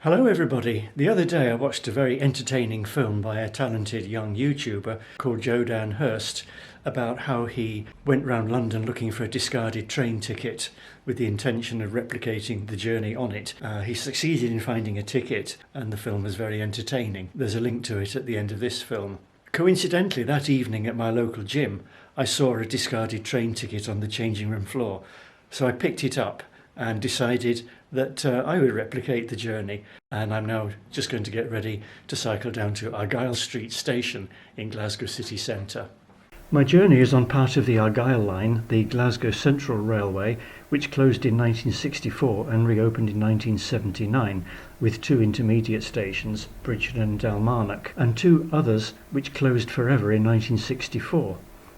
Hello everybody. The other day I watched a very entertaining film by a talented young YouTuber called Jodan Hurst about how he went round London looking for a discarded train ticket with the intention of replicating the journey on it. He succeeded in finding a ticket and the film was very entertaining. There's a link to it at the end of this film. Coincidentally, that evening at my local gym I saw a discarded train ticket on the changing room floor, so I picked it up and decided that I would replicate the journey, and I'm now just going to get ready to cycle down to Argyle Street station in Glasgow city centre. My journey is on part of the Argyle line, the Glasgow Central Railway, which closed in 1964 and reopened in 1979, with two intermediate stations, Bridgeton and Dalmarnock, and two others which closed forever in 1964.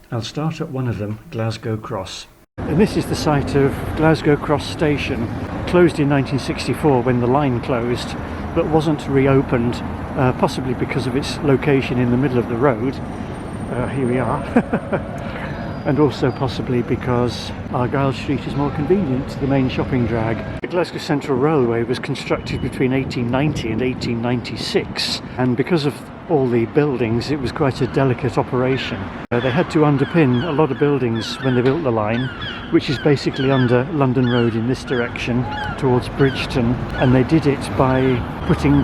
I'll start at one of them, Glasgow Cross. And this is the site of Glasgow Cross Station, closed in 1964 when the line closed, but wasn't reopened, possibly because of its location in the middle of the road. Here we are. And also possibly because Argyle Street is more convenient to the main shopping drag. The Glasgow Central Railway was constructed between 1890 and 1896, and because of all the buildings it was quite a delicate operation. They had to underpin a lot of buildings when they built the line, which is basically under London Road in this direction towards Bridgeton, and they did it by putting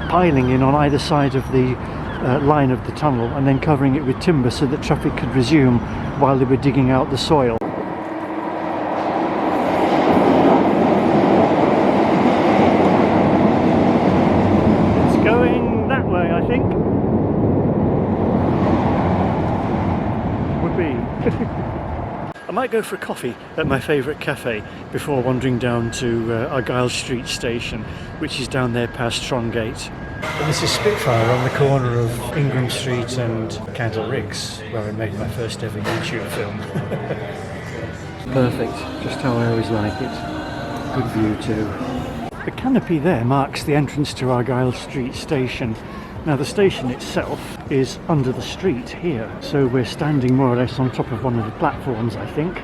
piling in on either side of the line of the tunnel and then covering it with timber so that traffic could resume while they were digging out the soil. It's going that way, I think. Would be. I might go for a coffee at my favourite cafe before wandering down to Argyle Street station, which is down there past Trongate. And this is Spitfire on the corner of Ingram Street and Candle Riggs, where I made my first ever YouTube film. Perfect, just how I always like it. Good view too. The canopy there marks the entrance to Argyle Street station. Now the station itself is under the street here, so we're standing more or less on top of one of the platforms, I think.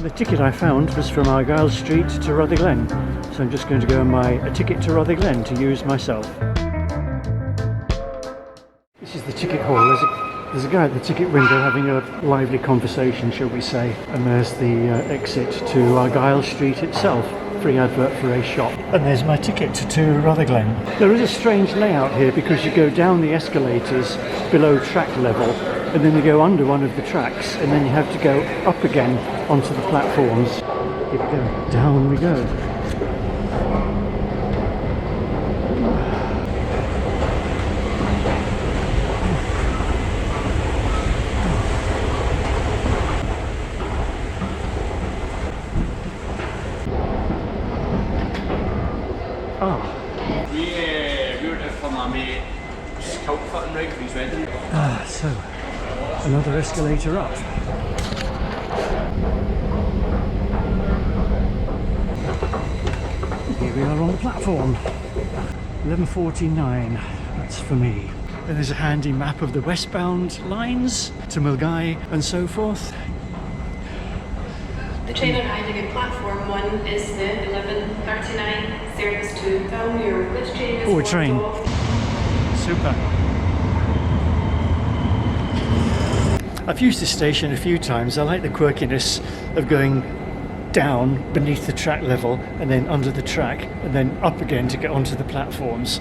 The ticket I found was from Argyle Street to Rutherglen, so I'm just going to go and buy a ticket to Rutherglen to use myself. This is the ticket hall. There's a guy at the ticket window having a lively conversation, shall we say, and there's the exit to Argyle Street itself. Free advert for a shop. And there's my ticket to Rutherglen. There is a strange layout here because you go down the escalators below track level and then you go under one of the tracks and then you have to go up again onto the platforms. Here we go. Down we go. So another escalator up. Here we are on the platform. 11:49, that's for me. And there's a handy map of the westbound lines to Milngavie and so forth. The train arriving at platform 1 is the 11:39 service to Dalmarnock. This train is a train. Super. I've used this station a few times. I like the quirkiness of going down beneath the track level and then under the track and then up again to get onto the platforms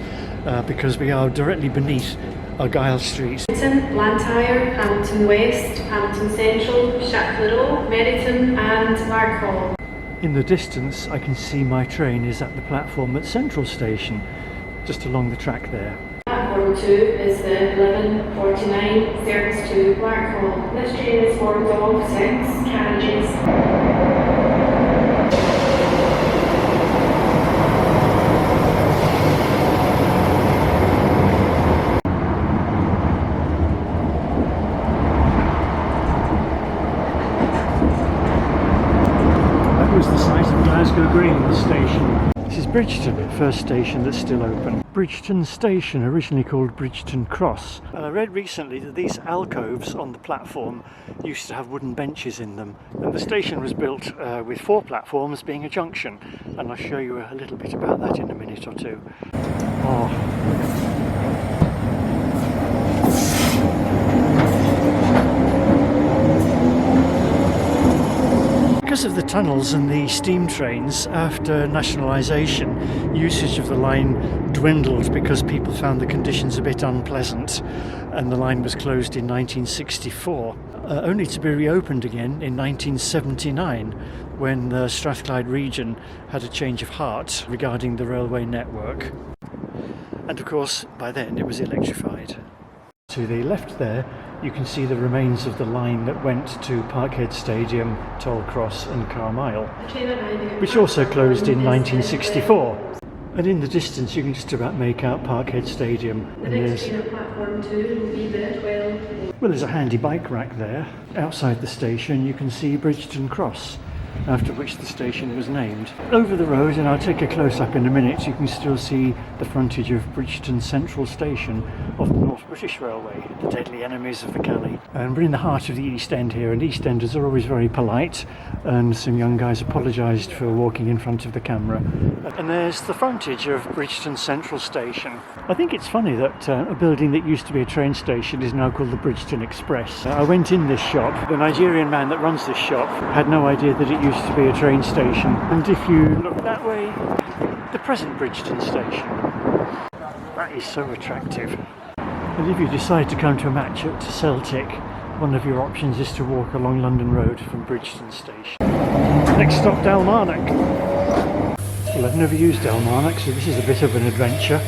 because we are directly beneath Argyle Street. Bridgeton, Blantyre, Hamilton West, Hamilton Central, Strathclyde, Meryton and Argyle. In the distance I can see my train is at the platform at Central Station, just along the track there. Platform 2 is the 11:49 service to Argyle. This train is formed of 6 carriages. That was the site of Glasgow Green station. This is Bridgeton, first station that's still open. Bridgeton Station, originally called Bridgeton Cross. And I read recently that these alcoves on the platform used to have wooden benches in them. And the station was built with 4 platforms being a junction. And I'll show you a little bit about that in a minute or two. Because of the tunnels and the steam trains, after nationalisation, usage of the line dwindled because people found the conditions a bit unpleasant, and the line was closed in 1964, only to be reopened again in 1979 when the Strathclyde region had a change of heart regarding the railway network. And of course, by then it was electrified. To the left there, you can see the remains of the line that went to Parkhead Stadium, Tollcross and Carmyle, which also closed in 1964. And in the distance you can just about make out Parkhead Stadium. And there's a handy bike rack there. Outside the station you can see Bridgeton Cross, after which the station was named. Over the road, and I'll take a close-up in a minute, you can still see the frontage of Bridgeton Central Station of the North British Railway, the deadly enemies of the Calais. And we're in the heart of the East End here, and East Enders are always very polite, and some young guys apologised for walking in front of the camera. And there's the frontage of Bridgeton Central Station. I think it's funny that a building that used to be a train station is now called the Bridgeton Express. I went in this shop. The Nigerian man that runs this shop had no idea that it used to be a train station. And if you look that way, the present Bridgeton Station. That is so attractive. And if you decide to come to a match at Celtic, one of your options is to walk along London Road from Bridgeton Station. Next stop, Dalmarnock. Well, I've never used Dalmarnock, so this is a bit of an adventure.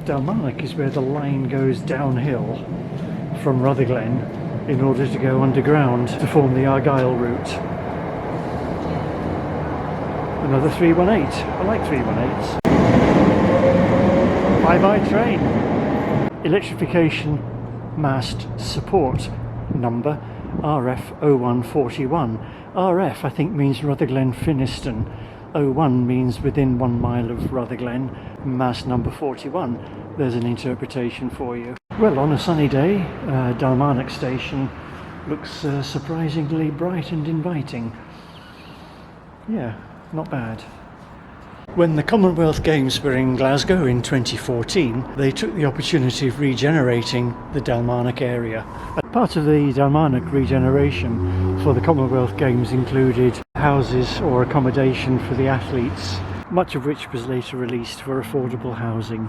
Dalmarnock is where the line goes downhill from Rutherglen in order to go underground to form the Argyle route. Another 318. I like 318s. Bye-bye train. Electrification mast support number RF0141. RF I think means Rutherglen Finniston. 01 means within 1 mile of Rutherglen. Mast number 41. There's an interpretation for you. Well, on a sunny day, Dalmarnock Station looks surprisingly bright and inviting. Yeah, not bad. When the Commonwealth Games were in Glasgow in 2014, they took the opportunity of regenerating the Dalmarnock area. Part of the Dalmarnock regeneration for the Commonwealth Games included houses or accommodation for the athletes, much of which was later released for affordable housing.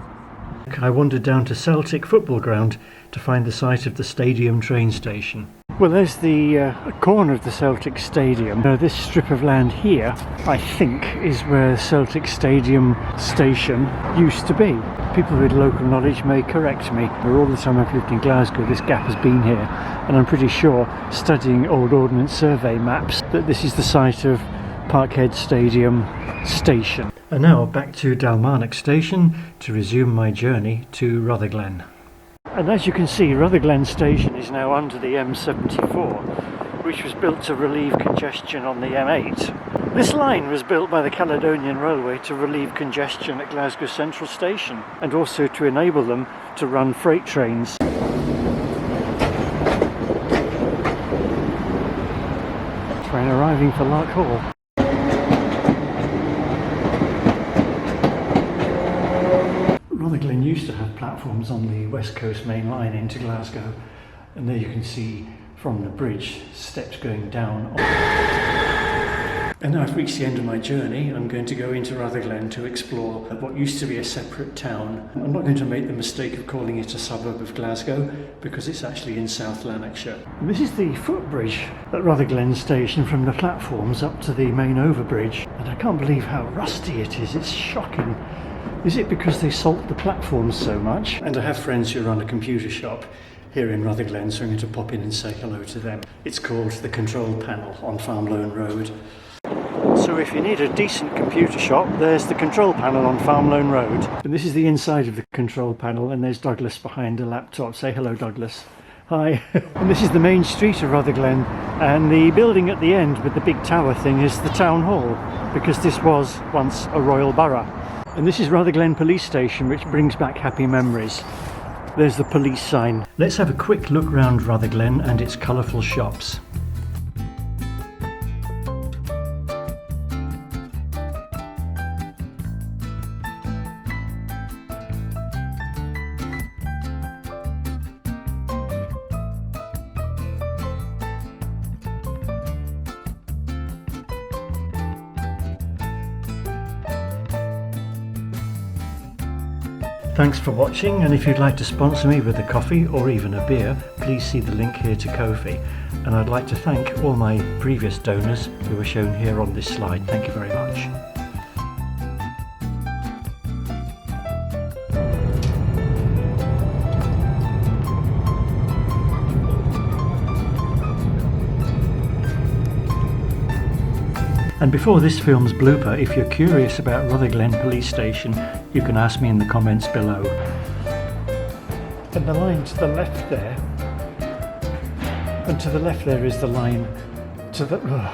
I wandered down to Celtic football ground to find the site of the stadium train station. Well, there's the corner of the Celtic Stadium. This strip of land here, I think, is where Celtic Stadium station used to be. People with local knowledge may correct me. All the time I've lived in Glasgow, this gap has been here, and I'm pretty sure, studying old Ordnance Survey maps, that this is the site of Parkhead Stadium station. And now back to Dalmarnock Station to resume my journey to Rutherglen. And as you can see, Rutherglen Station is now under the M74, which was built to relieve congestion on the M8. This line was built by the Caledonian Railway to relieve congestion at Glasgow Central Station, and also to enable them to run freight trains. Train arriving for Lark Hall. Rutherglen used to have platforms on the West Coast main line into Glasgow, and there you can see from the bridge steps going down. And now I've reached the end of my journey. I'm going to go into Rutherglen to explore what used to be a separate town. I'm not going to make the mistake of calling it a suburb of Glasgow, because it's actually in South Lanarkshire. And this is the footbridge at Rutherglen Station from the platforms up to the main overbridge, and I can't believe how rusty it is. It's shocking. Is it because they salt the platforms so much? And I have friends who run a computer shop here in Rutherglen, so I'm going to pop in and say hello to them. It's called the Control Panel on Farm Loan Road. So So if you need a decent computer shop, there's the control panel on Farm Lone Road. And this is the inside of the control panel, and there's Douglas behind a laptop. Say hello, Douglas. Hi. And this is the main street of Rutherglen, and the building at the end with the big tower thing is the town hall, because this was once a royal borough. And this is Rutherglen Police Station, which brings back happy memories. There's the police sign. Let's have a quick look round Rutherglen and its colourful shops. Thanks for watching, and if you'd like to sponsor me with a coffee or even a beer, please see the link here to Ko-fi. And I'd like to thank all my previous donors who are shown here on this slide. Thank you very much. And before this film's blooper, if you're curious about Rutherglen Police Station, you can ask me in the comments below. And the line to the left there, and to the left there is the line to the...